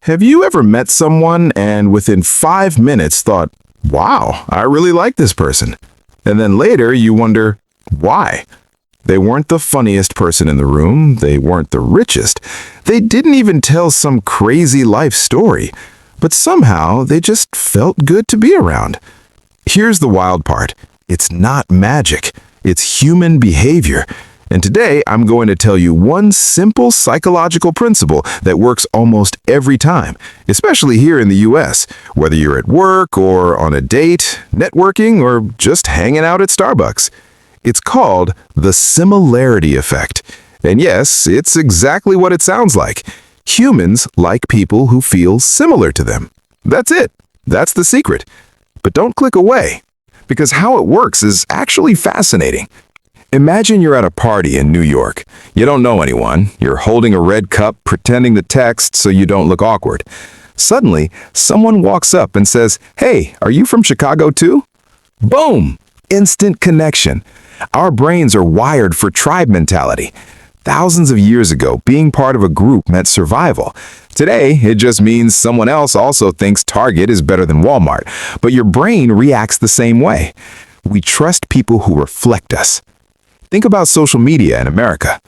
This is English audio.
Have you ever met someone and within 5 minutes thought, wow, I really like this person? And then later you wonder, why? They weren't the funniest person in the room, they weren't the richest, they didn't even tell some crazy life story, but somehow they just felt good to be around. Here's the wild part. It's not magic, it's human behavior. And today, I'm going to tell you one simple psychological principle that works almost every time, especially here in the US, whether you're at work or on a date, networking, or just hanging out at Starbucks. It's called the similarity effect. And yes, it's exactly what it sounds like. Humans like people who feel similar to them. That's it. That's the secret. But don't click away, because how it works is actually fascinating. Imagine you're at a party in New York. You don't know anyone. You're holding a red cup, pretending to text so you don't look awkward. Suddenly, someone walks up and says, "Hey, are you from Chicago too?" Boom! Instant connection. Our brains are wired for tribe mentality. Thousands of years ago, being part of a group meant survival. Today, it just means someone else also thinks Target is better than Walmart, but your brain reacts the same way. We trust people who reflect us. Think about social media in America.